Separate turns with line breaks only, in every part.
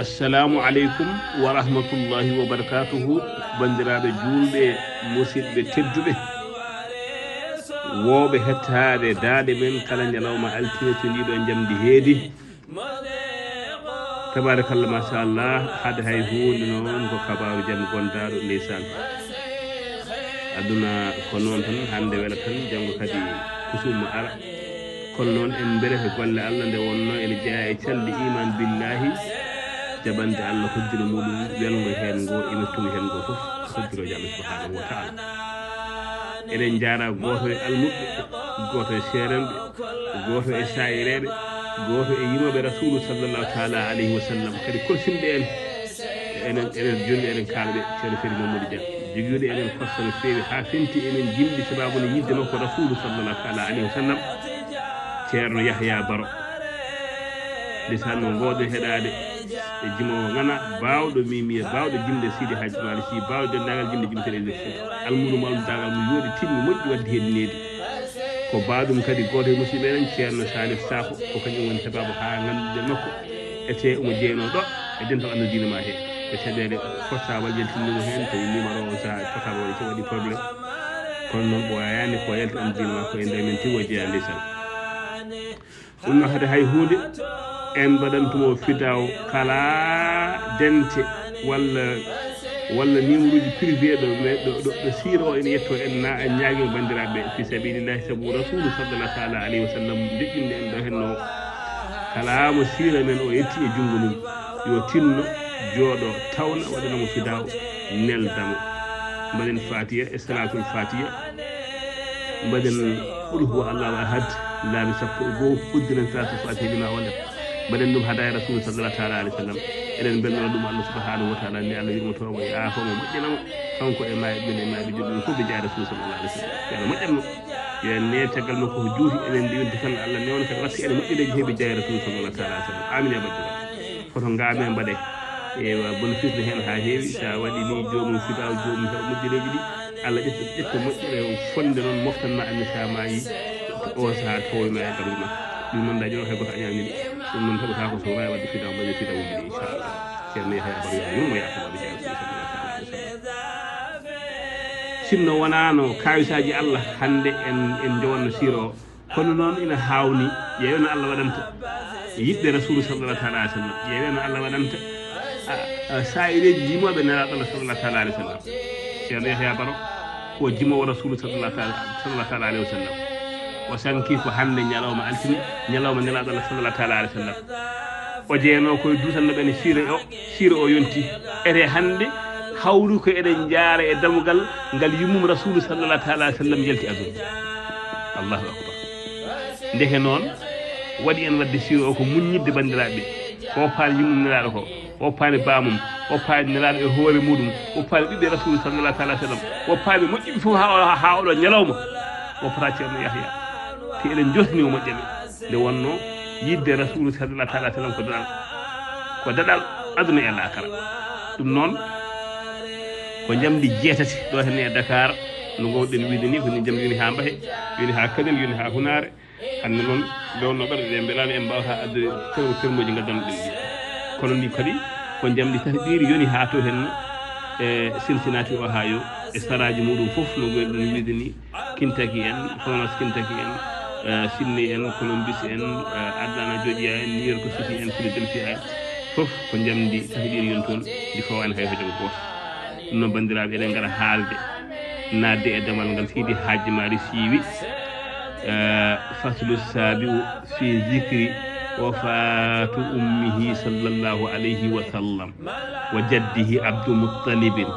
assalamu aleykum wa rahmatullahi wa barakatuhu bandiraɓe julɓe musidɓe tedduɓe wooɓe hettade daaɗe men kala ñalawma altine to ndiɗo jamdi heedi tabarakallah machallah haade hay hunde noon ko kabaru jaam gonɗaɗo ndeysan aduna ko noon tan hande weela tan janggo kadi kusumma ara kono noon en berete golle Allah nde wonno ene jeeya e calde iman billahi jaɓande Allah hoddira muɗum welgo hen ngo imettugo hen ngo foof hoddiro jaam subhanahu wa taala eɗen jara goto e almuɓe goto e seerenɓe goto e sayireɓe goto e yimoɓe rasulu sallllahu taala alayhi wa sallam kadi korsimɓe en enen jonni eɗen kalɓe ceerno Feri Mamadou Dia joguiɗo enen kosso no fewi ha fenti enen jimɗi sababude yidde makko rasulu sallllahu taala alayhi wa sallam ceerno Yahya Baro lisan no gowɗen heɗade e jimowo ngana bawɗo mimiya bawɗo jimde Sidi Hadji Malick Sy bawɗo dendagal jimde jimteɗe élection almuɗum almudagal mu yooɗi timmi moƴƴi wadde hedinede ko baɗum kadi goto e musidɓe eɗen ceerno Salif Sakho ko kañum woni sababu ha ganduɗe makko ete omo jeyno ɗo e dental Allah dina ma he ko caɗele portable yaltinnimo hen tawi numéro o sa portable o waɗi probléme kono noon ɓoyani ko yalti Allah dina ma ko e nder men tiwo jeeya ndeysan ɗum no hade hay hunde en mbaɗantumo fidaw kala dente walla numéro uji privé ɗo siro o ene yetto en ñaaguima bandiraɓe fi sabilillahi saabu rasulu sallallahu taala alayhi wa sallam deƴƴinde en ɗo henno kala mo sira men o yetti e junggo mum yo tinno jooɗo tawna waɗanamo fidaw neldamo mbaɗen fatiya e salatul fatiya mbaɗen qul huwa allahu ahad laabi sappo e goho uddiren salatul fatiha lima walat mbaɗen ɗum haada e rasulu sallallahu taala alayhi wa sallam eɗen belnora ɗum Allah subhanahu wa taala nde Allah yurmotomo e aafamo moƴƴanamo kanko e maaɓe ɓen e maaɓe joɗɗum fof ɓe jeeya rasulu sallallahu alayhi wa sallam yo Allah moƴƴanmo yo en ne tagal makko ko juuti enen ndiwinti kala Allah newna kadi watti ene moƴƴireji heeɓe jeeya rasulu sallallahu taala alayhi wa sallam amin ya baddira koto ngaame mbaɗe ewa bénéfice ne hen ha heewi sa waɗi ni jomum fidaw jomum heɓa moƴƴireji ɗi Allah ƴetta moƴƴire fonde noon moftanma anni sa maayi o saaha towma e gaɓri ma ɗum noon dañi o hay goto a ñamini ɗum noon heɓata ko so wawi wadde fidaw mbaɗe fidawuji ɗi inchallah ceerno Yahya Baro yummo yatabaɓe jeeya rasulu sallallahu taala alayhi wa sallam sinno wonano kawisaji Allah hande en jowanno siro o kono noon ina hawni ƴeewno Allah waɗanta yiɗɓe rasulu sallallahu taala alayhi wa sallam ƴeewno Allah waɗanta sa'ireji jimoɓe nelaɗo Allah sallallahu taala alayhi wa sallam ceerno Yahya Baro ko jimowo rasulu sallallahu taala alayhi wa sallam o sanki ko hande ñalawma altine ñalawma nelaɗo Allah sallallahu taala alayhi wa sallam o jeeyno koye dutanno ɓene sira o yonti ete hande hawru ko eɗen jaara e damugal ngal yummum rasulu sallallahu taala alayhi wa sallam yalti aduna allahu akbar ndeke noon waɗi en wadde sira o ko muññidde bandiraɓe o paani yummum nelaɗo ko o paani bamum o paani nelaɗo e hoore muɗum o paani ɓiɓɓe rasulu sallallahu taala sallam o paani moƴƴiɓe fof ha oɗo ñalawma o pata ceerno Yahya te eɗen jotnimo moƴƴaɓe nde wonno yidde rasulu sallallahu taala sallam ko daɗal aduna e lakara ɗum noon ko jamdi jeetati ɗo henne e Dakar no gowɗen wiide ni ko ni jamdi yoni ha Mbahe yoni ha Kanel yoni ha Hunare hande noon lewno ɓerɗe ɗe beelani en mbawata addude termoji gaddanɗo ɗen ɗi kono ndi kadi ko jamdi tati ɗiri yoni ha to henno e Cincinnati Ohio e saraji muɗum foof no gowɗen wiide ni Kentucky en Florence Kentucky en Sydney en Columbus en Atlanta Georgia en New York City en Philadelphia en foof ko jamdi tati ɗiri yon toon ndi fawani hay hojogo goto ɗum noon bandiraɓe eɗen gara haalde nadde e damal ngal Sidi Hadji Malick siiwi faslu sabiu fi zicri wafatu ummihi sallallahu alayhi wa sallam wa jaddihi Abdou Muttalibin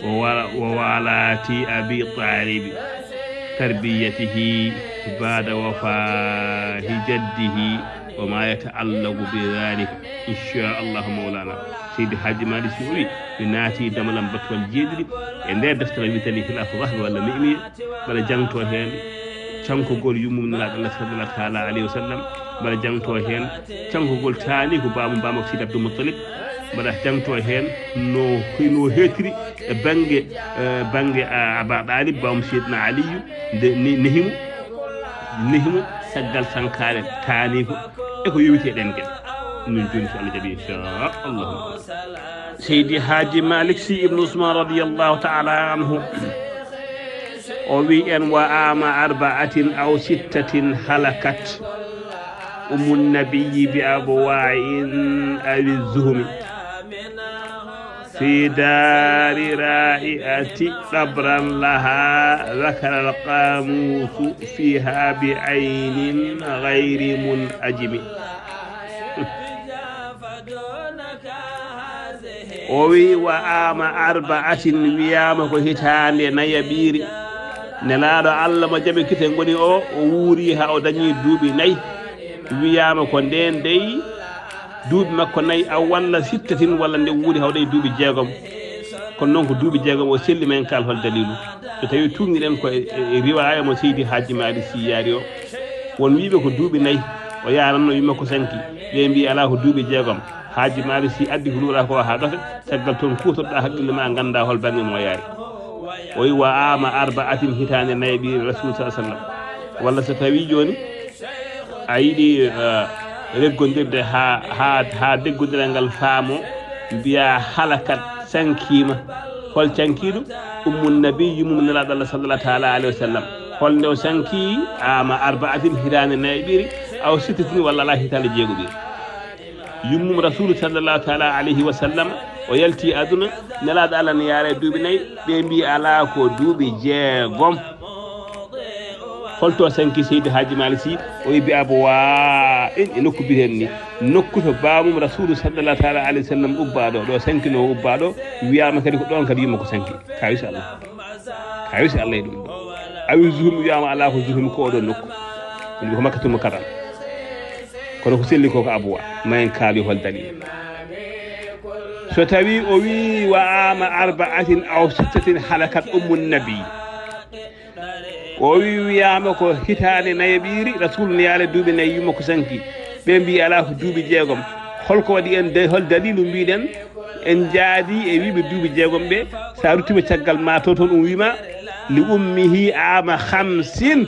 wa walati Abi Talibi tarbiyatihi bada wafahi jaddihi wa ma yata'allaqu bi dhalika inchallahu mawlana Seydi Hadji Malick Sy wi mi naati damalam battol jeeɗiɗi e nder deftere witani hilafu rahma walla mimiya mbaɗa jangto hen cankugol yummum nelaɗo Allah sallallahu taala alayhi wa sallam mbaɗa jangto hen cankugol taani ko bamako Sidi Abdoul Moutalib mbaɗa jangto hen no hetiri e banggue Aba Ɗalib bawmo Seydina Aliyu nde nehimu saggal sankare taani ko eko yowiteɗen gueɗe min joni so Allah jaaɓi inchallah. Seydi Hadji Malick Sy ibn Ousmane radiyallahu ta'ala anhu o wi en wa ama arba'atin aw sittatin halakat nabiyyi bi abwa'in awi zuhumi في دار رائعة قبرا لها ذكر القاموس فيها بعين غير منأجم. وي وآم أربعة ويام كهتان نيبيري نلاد الله ما جابي كتن غني او ووريها او داني دوبي ناي ويام كو ندين دي duubi makko nayi aw walla sittatin walla nde wuuri hawde duubi jeegom kono noon ko duubi jeegom o selli men kal hol dalilu so tawi tumniɗen ko riwaya mo Seydi Hadji Malick Sy yaari o won wiiɓe ko duubi nayi o yaranno yimma ko sanki ɓe mbi ala ko duubi jeegom Hadji Malick Sy addi ko luura ko ha ɗote caggal toon kutoɗɗa haqqille ma ganda hol bange mo yaari o wi wa ama arba'atin hitande nayi ɓi rasul sa sallam walla so tawi joni a yiiɗi reggodirde ha deggodiral ngal faamo mbiya halakat sankima hol cankiɗo nabi yumum nelaɗo Allah sallallahu taala alayhi wa sallam holnde o sanki ama arba'atin hitande nayiɓiri aw sittatin walla ala hitande jeegoɓiri yummum rasulu sallallahu taala alayhi wa sallam o yalti aduna nelaɗo Allah ne yaare duuɓi nayyi ɓe mbi ala ko duuɓi jeegom holto sanki Seydi Hadji Malick Sy o wi bi abwa en nokku biten ni nokku to bamum rasulu sallallahu taala alayhi wa sallam ubbaɗo ɗo sankino ubbaɗo wiyama kadi ko ɗon kadi yimma ko sanki kawisi Allah e ɗum awi zuhum wiyama ala ko zuhum ko oɗon nokku ɗum ko Makkatul Mukarram kono ko selli ko abwa ma en kaali hol dalil so tawi o wi wa ama arba'atin aw sittatin halakat nabi o wi wiyama ko hitande nayaɓiri rasul ne yaale duuɓi nayyi yumma ko sanki ɓe mbi ala ko duuɓi jeegom holko waɗi en hol dalilu mbiɗen en jaadi e wiɓe duuɓi jeegom ɓe sa ruttima caggal ma to toon wima li ummihi ama 50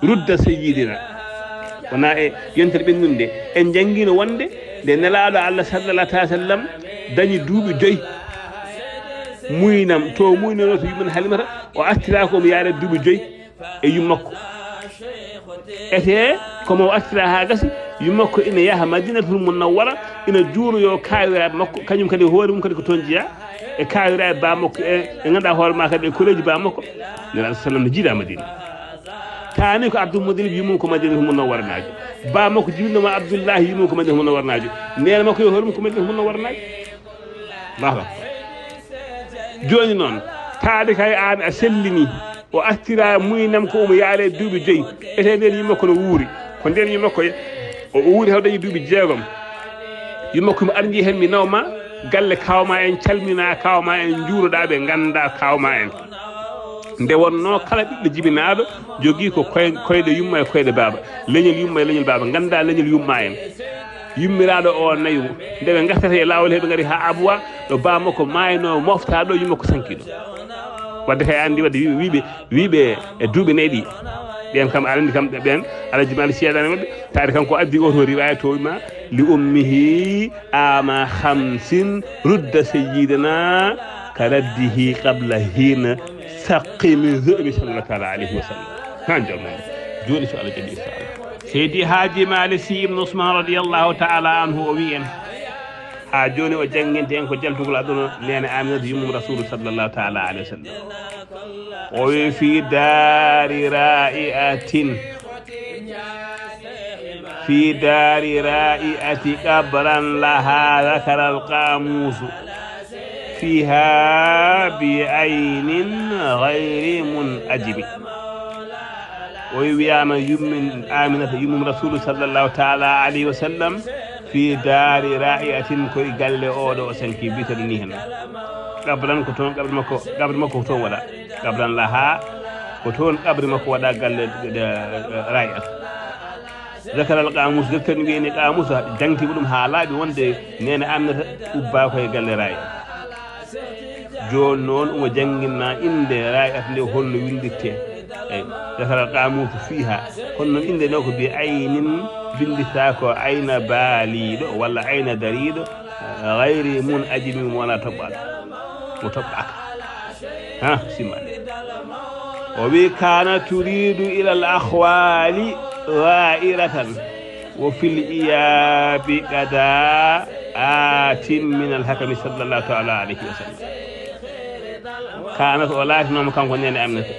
rudda sayyidina wona e yontere ɓennunde en jangguino wonde nde nelaɗo Allah sallallahu taala sallam dañi duuɓi 5 muynam to muynono to yumman halimata o attira komo yaare duuɓi 5 e yummakko ete komo attira ha gasi yummakko ina yaha Madinatul Munawwara ina juuroyo kawiraɓe makko kañum kadi hoore mum kadi ko toon jeeya e kawiraɓe ba makko e ganduɗa hoore ma kadi e koleji ba makko nelaɗo sallam ne jiiɗa Madina tani ko Abdoul Moutalib yumum ko Madinatul Munawwara najo ba makko jibinoma Abdoullahi yumum ko Madinatul Munawwara najo nena makko yo hoore mum ko Madinatul Munawwara najo baba joni noon taade kay an a sellini o attira muynam ko omo yaale duuɓi 5 ete nden yimmakko no wuuri ko nden yimmakko o wuuri hawdañi duuɓi jeegom yimmakko mi arji hen mi nawma galle kawma en calmina kawma en juuroɗaɓe ganda kawma en nde wonno kala ɓiɗɗo jibinaɗo jogui ko koyɗe yumma e koyɗe baba leñol yumma e leñol baba ganda leñol yumma en yummiraɗo o nayi ndeɓe gartata e lawol heɓe gaari ha abwa ɗo bamakko mayno mofta ɗo yummakko sankiɗo wadde kay andi wadde wiɓe e duuɓi nayyi ɗi ɓen kam aɗa andi kam ɓen Alhaji Malick Sy adani mabɓe taade kanko addi oto riwaya to wima li ummihi ama 50 rudda sayyidina ka raddihi qabla hina saqimi zuɓi sallallahu taala alayhi wa sallam han jalmande joni so Allah jaɓi inchallah Seydi Hadji Malick Sy ibn Ousmane radiyallahu taala anhu o wi en ha joni o jangguinte en ko jaltugol aduna nene Aminata yummum rasulu sallallahu taala alayhi wa sallam o wi fi daari ra'iatin في دار رائعة قبرا لها ذكر القاموس فيها بعين غير منأجب ويويام يمن آمنة يمن رسول صلى الله تعالى عليه وسلم في دار رائعة كوي قال أودو سنكي بيتر نيهن قبرا كتون قبر مكو تون ولا قبرا لها ko toon qabri makko waɗa galle rayat zakara al qamus deftere wiyeni qamus jangtiɓe ɗum ha laaɓi wonde nene annata ubba koye galle rayat joni noon omo jangginna inde rayat nde holno windirte eyi zakara al qamus fiha kono noon inde nde ko mbiye aynin bindita ko ayna baaliɗo walla ayna dariɗo gayri mun ajimi mo wona toɓɓaɗo mo toɓɓaka ha simmade o wi kana turidu ila al ahwali ghairatan wa fil iyabi qada atin min al hakami sallallahu ta'ala alayhi wa sallam kana o laatinoma kanko nene amnata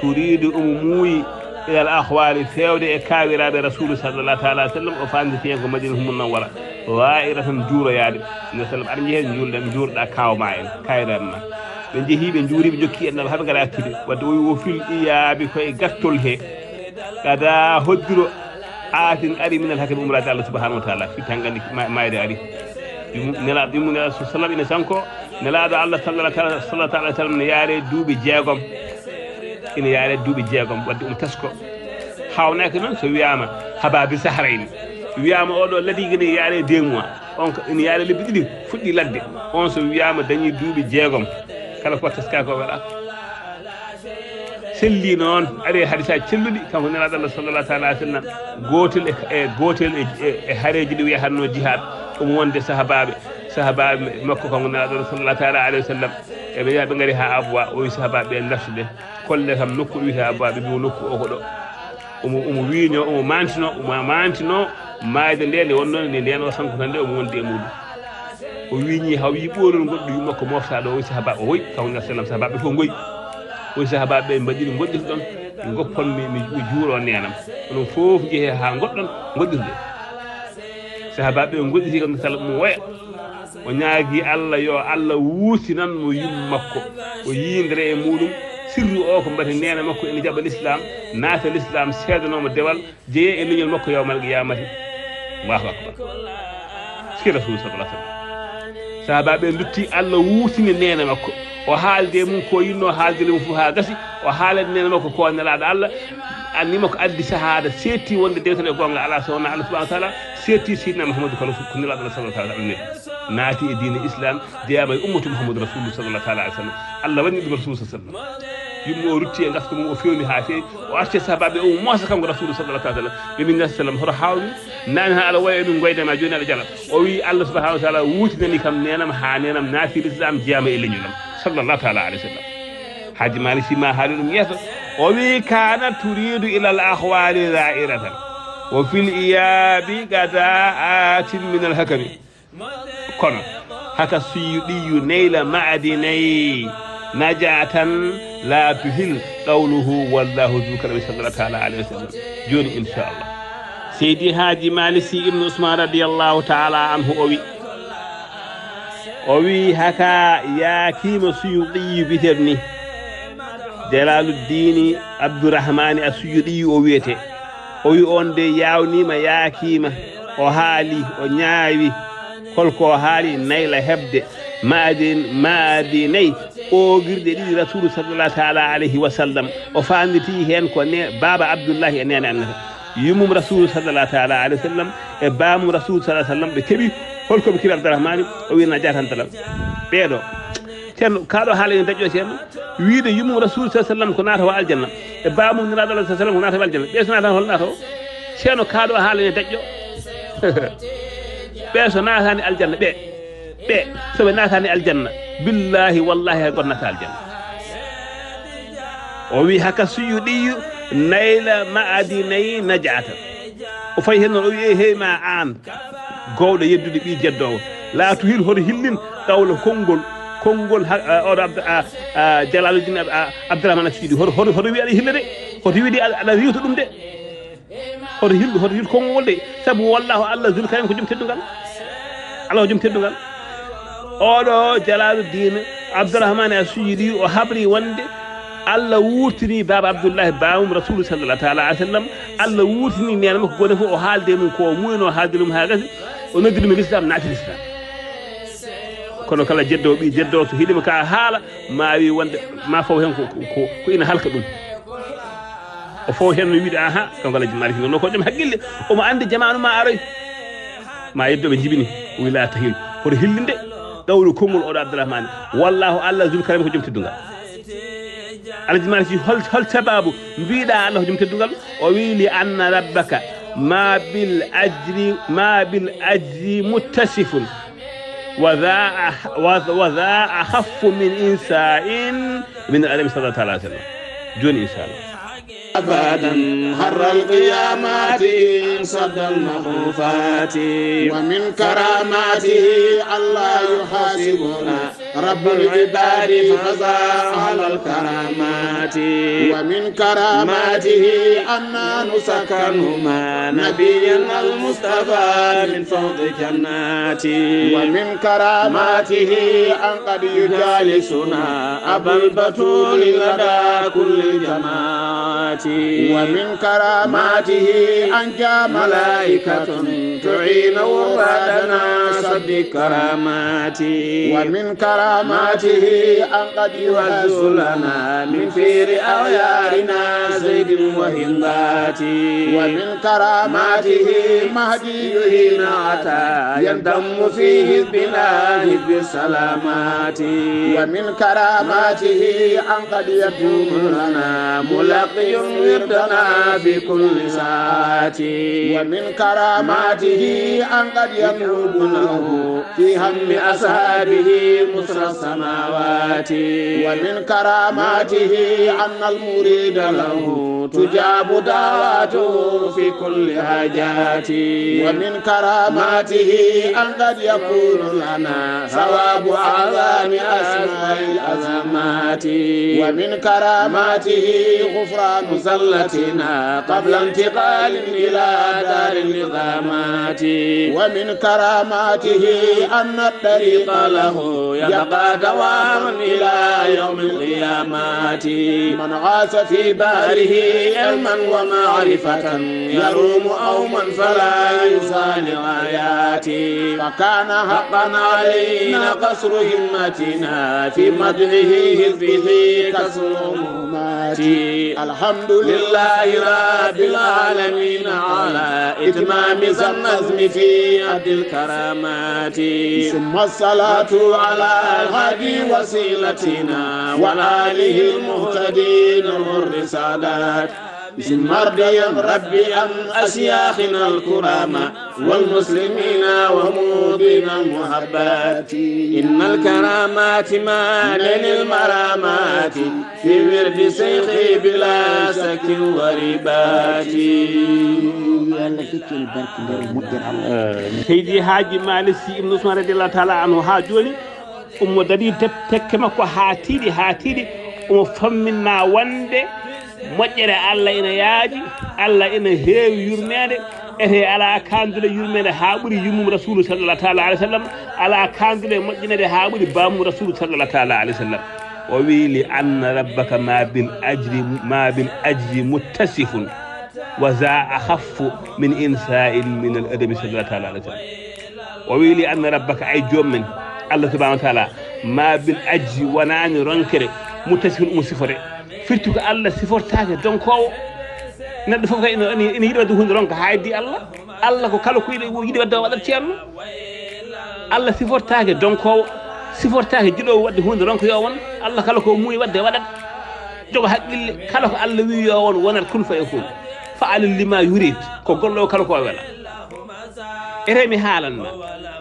turidu muuyi ila al ahwali fewde e kawiraɓe rasulu sallallahu ta'ala alayhi wa sallam o fanditi hen ko madina munawwara ghairatan juuroyade ne sallam aɗa jeehe julɗen juurɗa kawma en kayranma ɓe jeehi ɓe juuriɓe jokki en haɓe gara accude wadde o wi wo fil iyabi koye gattol he kada hoddiro atin ari minal hakkille umrade Allah subhanahu wa ta'ala fi tan gandi mayde ari nelaɗo ɗum nelaɗo so sallam ine sanko nelaɗo Allah sallallahu alaihi wa sallam ne yaare duuɓi jeegom ina yaare duuɓi jeegom wadde tasko hawnaki noon so wiyama hababi sahrayni wiyama oɗo ladigue ne yaare 2 mois on ina yaare lebbi ɗiɗi fuɗɗi ladde on so wiyama dañi duuɓi jeegom kala ko taska ko waɗa selli noon ari hadisaji celluɗi kanko nelaɗo Allah sallallahu ta'ala alaihi wa sallam gotel e hareji ɗi wiyatanno jihad omo wonde sahabaɓe makko kanko nelaɗo Allah sallallahu ta'ala alaihi wa sallam eɓe yaha ɓe gaari ha abwa o wi sahabaɓe en darsude kolle kam nokku wiyete abwa ɓe mbi nokku o ko ɗo omo wiño omo mantino mayde nde nde wonnoon nde ndeno sankutan nde omo wondi e muɗum o wiñi haw yi ɓoolol goɗɗo wi makko moftaɗo o wi sahabaɓe o woy kanko nelaɗo sallam sahabaɓe fof goyi o sahabaɓe mbaɗiɗo goɗɗirɗe ɗon goppon mi juuro nenam onon fof jeehe ha goɗɗon goɗɗirde sahabaɓe goɗɗiti kam sala mo woya o ñaagui Allah yo Allah wuutinan mo yumma makko o yindere e muɗum sirru o ko mbati nena makko ene jaɓa l'islam naata l'islam seedanoma dewal jeeye e leñol makko yawmal qiyamati Allahu akbar si rasul sallallahu alaihi wasallam sahabaɓe dutti Allah wuutini nena makko o haalde mum ko yinno haaldire mum fof ha gasi o haalade nene makko ko nelaɗo Allah annima ko addi sahada setti wonde dewtan e gonga ala so wona Allah subhanahu wa ta'ala setti sidna Muhammadu ko nelaɗo Allah sallallahu alaihi wa sallam naati e diine islam jeyama e ummatu Muhammadu rasulullah sallallahu alaihi wa sallam Allah waɗi ɗum rasul sallallahu alaihi wa sallam yimɓe o rutti e gafta mum o fewni ha fewi o arti sahabaɓe o moosa kanko rasulullah sallallahu alaihi wa sallam ɓe min sallam hoto hawmi nani han ala waya ɗum goydema joni aɗa jala o wi Allah subhanahu wa ta'ala wutinani kam nenam ha nenam naati l'islam jeyama e leñolam sallallahu ta'ala alaihi wa sallam haji malik si ma haali ɗum yeeso o wi kana turidu ila al ahwali ra'iratan wa fil iyabi gada atin min al hakami kono haka suyuɗiyu neyla ma'adinayi najatan la tuhil qawluhu wallahu zu karami sallallahu ta'ala alaihi wa sallam joni inchallah seydi haji malik si ibnu usman radiyallahu ta'ala anhu o wi haka yakima suyuɗiyu biterni jalaluddin abdourahmani a suyuɗiyu o wiyete o wi on de yawnima yakima o haali o ñaawi holko haali nayla hebde maadi nayyi ogirɗe ɗiɗi rasulu sallallahu ta'ala alayhi wa sallam o fanditi hen ko ne baba abdoullahi e nene annata yumum rasulu sallallahu ta'ala alayhi wa sallam e bamum rasulu sallallahu sallam ɓe keeɓi holko ɓe keeɓi abdourahmani o wina jatantalam ɓeeɗo ceerno kaɗo haala ene daƴƴo ceerno wiide yumum rasulu sallallahu sallam ko naata o aljanna e bamum niraɗo Allah sallam ko naata o aljanna ɓe so naata hol naata o ceerno kaɗo haala ene daƴƴo ɓe so naatani aljanna ɓe soɓe naatani aljanna billahi wallahi hay goto naata aljanna o wi haka suyuɗiyu nayla ma'adinayi najata o fayi hen noon o wi heyma an gowɗo yeddude ɓi jeddowo laatu hil hoto hillin qawla konngol oɗo jalaluddin abdourahmane asiidi hoto wi aɗa hilla de hoto wiide aɗa riwta ɗum de hoto hil konngol de saabu wallahu Allah zul karim ko joom teddugal Allah ko joom teddugal oɗo jalaluddin abdourahmane asiidi o habri wonde Allah wurtini baba abdoullahi bamum rasulu sallallahu ta'ala alayhi wa sallam Allah wurtini nena makko gone fof o haalde mum ko muyno haalde ɗum ha gasi o noddi ɗum e l'islam naati l'islam kono kala jeddowo ɓi jeddowo so hiɗima ka haala ma wi wonde ma faw hen ko ina halka ɗum o fof hen no wiide aha kanko Alhaji Malick no ko joom haqqille omo andi jamanu ma aroy ma yeddoɓe jibini o wi la tahil koto hillinde ɗawlu konngol oɗo Abdourahmane wallahu Allah zul karami ko joom teddugal Alhaji Malick hol sababu mbiɗa Allah ko joom teddugal o wi li anna rabbaka ma bil ajri muttasifun wa dha akhaffu min insa'in min alami sallallahu alaihi wasallam joni inshallah
أبدا هر القيامات صد المخوفات ومن كراماته الله يحاسبنا رب العباد فزا على الكرامات ومن كراماته أننا نسكن مع نبينا المصطفى من فوق جنات ومن كراماته أن قد يجالسنا أبا البتول لدى كل الجماعات ومن كراماته أن جاء ملائكة تعين ورادنا صد كرامات ومن كراماته أن قد يهز لنا من فير أغيارنا زيد وهندات ومن كراماته مهدي حين أتى يندم فيه البلاد بالسلامات ومن كراماته أن قد يكون لنا ملقي وردنا بكل ساعة ومن كراماته أن قد ينوب له في هم أصحابه مصر السماوات ومن كراماته أن المريد له تجاب دعواته في كل حاجات ومن كراماته أن قد يكون لنا ثواب أعظم أسماء الأزمات ومن كراماته غفران زلتنا قبل انتقال إلى دار النظامات ومن كراماته أن الطريق له يبقى دواما إلى يوم القيامات من غاص في باره علما ومعرفة يروم أوما فلا يزال غايات فكان حقا علينا قصر همتنا في مدحه به كسر همات الحمد لله رب العالمين على إتمام النظم في عد الكرامات ثم الصلاة على الهادي وسيلتنا والآله المهتدين والرسالات مرضيا ربي عن أشياخنا الكرامة والمسلمين ومودين المحبات إن الكرامات ما للمرامات في ورد سيخي بلا سك وربات
سيدي حاج مالك ابن عثمان رضي الله تعالى عنه حاجوني دادي تكما كو هاتيدي فمنا وندي moƴƴere Allah ina yaaji Allah ina heewi yurmede ete ala kandude yurmede ha ɓuuri yummum rasulu sallallahu taala alayhi wa sallam ala kandude moƴƴinede ha ɓuuri bamum rasulu sallallahu taala alayhi wa sallam o wi li anna rabbaka ma bil ajri muttasifun wa za akhaffu min insa'in min al adabi sallallahu taala alayhi wa sallam o wi li anna rabbaka ay jommen Allah subhanahu wa taala ma bil ajri wonani ronkere muttasifun sifore firtu ko Allah sifortaake donkowo neɗɗo fof kay ina yiɗi wadde hunde ronka ha heddi Allah ko kala ko yiɗi wadde waɗat ceerno Allah sifortaake donkowo sifortaake jiɗowo wadde hunde ronka yo won Allah kala ko muuyi wadde waɗat jogo haqqille kala ko Allah wi yo won wonat kun fa yakun fa'al lima yurid ko gollo kala ko wela eremi haalanma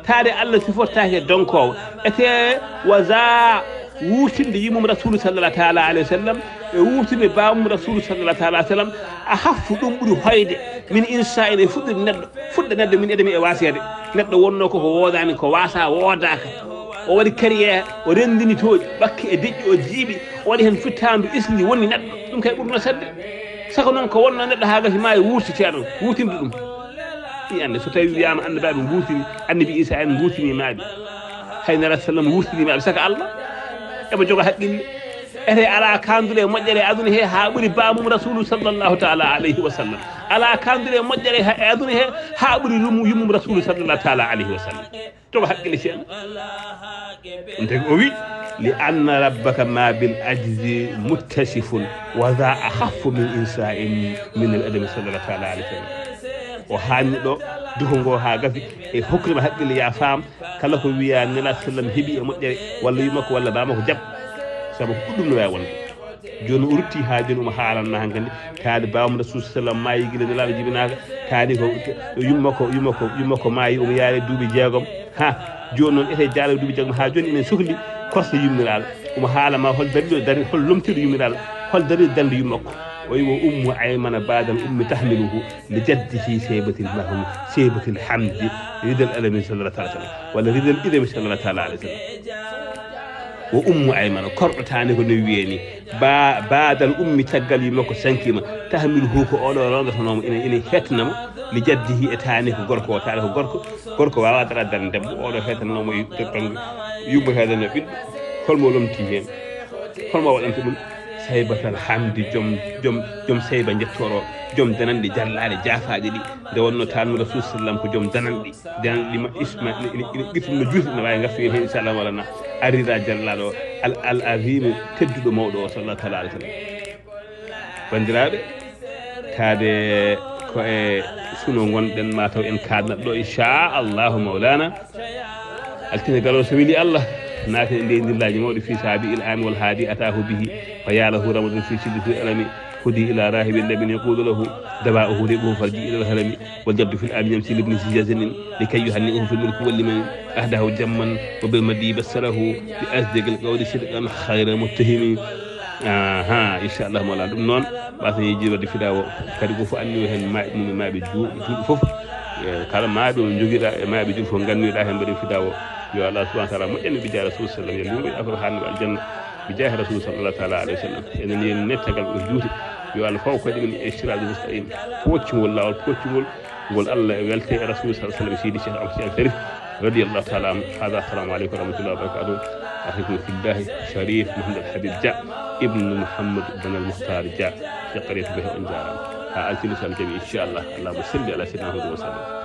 taade Allah sifortaake donkowo ete waza wuutinde yimum rasulu sallallahu taala alayhi wa sallam e wuutinde bamum rasulu sallallahu taala alayhi wa sallam a haffu ɗum ɓuuri hoyde min insa'in e fuɗɗe neɗɗo min edemi e wasede neɗɗo wonno koko woodani ko wasa woodaka o waɗi carriére o rendini toji ɓakki e deƴƴi o jiiɓi o waɗi hen fittandu isli woni neɗɗo ɗum kay ɓurno sadde sako noon ko wonno neɗɗo ha gasi ma e wuurti ceerno wuutinde ɗum i ande so tawi wiyama annabaɓe guurtini annabi Isa en guurtinimaɓe haynara sallam wuurtinimaɓe saka Allah eɓe jogo haqqille ete ala kandude moƴƴere aduna he ha ɓuuri bamum rasulu sallallahu taala alayhi wa sallam ala kandude moƴƴere e aduna he ha ɓuuri yummum rasulu sallallahu taala alayhi wa sallam jogo haqqille ceerno ɗum tagi o wi لأن ربك ما بالعجز متصف وذا أخف من إنساء من الأدم صلى الله عليه وسلم وهاني دو duhongo ha gafi e hokrima haqqille ya faam kala ko wiya nela sallam heeɓi e moƴƴere walla yumako walla bamako jab saabu ko ɗum no wawi wonde joni o rutti ha joni omo haalanna hankandi taade bawmo rasul sallam maayi guila nelaɗo jibinaka taadi ko yummako maayi omo yaari duuɓi jeegom ha joni noon ete jaala duuɓi jeegom ha joni enen sohli korsa yummiraɗo omo haalama hol dariɗo dari hol lomtiɗo yummiraɗo hol dariɗo dande yummako ويو أم أيمن بعد الأم تحمله لجده سيبة الحمد رضا الألم صلى الله عليه وسلم ولا رضا الإذن صلى الله عليه وسلم وأم أيمن كرتاني كنويني بعد الأم تقل يمكو سنكيما تحمله كأولا رانغة نوم إني فتنم لجده إتاني كغركو وتعالى غركو وعادة دندب أولا فتنم نوم يبه هذا النبي كل مولم تيهم كل ما ولم تقول سيبة الحمد جم سيبة جتورو جم دنان دي جلالي جافاجي دي دونو تانو رسول سلام كو جم دنان دي لما اسمع نفهم نجوث نواي نغفين إن شاء الله ولنا أريد جلالو العظيم تدد موضوع صلى الله عليه وسلم بندرابي كادي كو سنو غندن ما تو إن كادنا دو إن شاء الله مولانا التي قالوا سبيلي الله ناتي عند الله جمود في سابي العام والهادي أتاه به فيا له رمض في شدة الألم هدي إلى راهب النبي يقول له دواءه ربه فرجي إلى الهرم والجد في العام يمسي لابن سجازن لكي يهنئه في الملك واللمن أهده جما وبالمدي بسره بأصدق القول صدقا خير متهم إن شاء الله مولانا نون بعد يجي ودي في داو كاريكو فأني وهن ما بيجو فوف kala maaɓe o joguiɗa e maaɓe joni fof gannuɗa hen mbaɗen fidawo yo Allah subhanahu wa ta'ala moƴƴani bi jahi rasul sallam yo lumɓe afro hanno aljanna bi jahi rasul sallallahu ta'ala alayhi wa sallam enen yen nettagal ɗo juuti yo Allah faw koye ɗumen e sirade mustaqim poccugol lawol poccugol ngol Allah e welte e rasul sallallahu sallam sidi cheikh amsi sharif radiyallahu ta'ala anhu hada assalamu aleykum wa rahmatullahi wa barakatuh أخيكم في الله شريف محمد الحبيب جاء ابن محمد بن المختار جاء في قرية به أنجارا ألتمس الجميع إن شاء الله اللهم صل على سيدنا محمد وسلم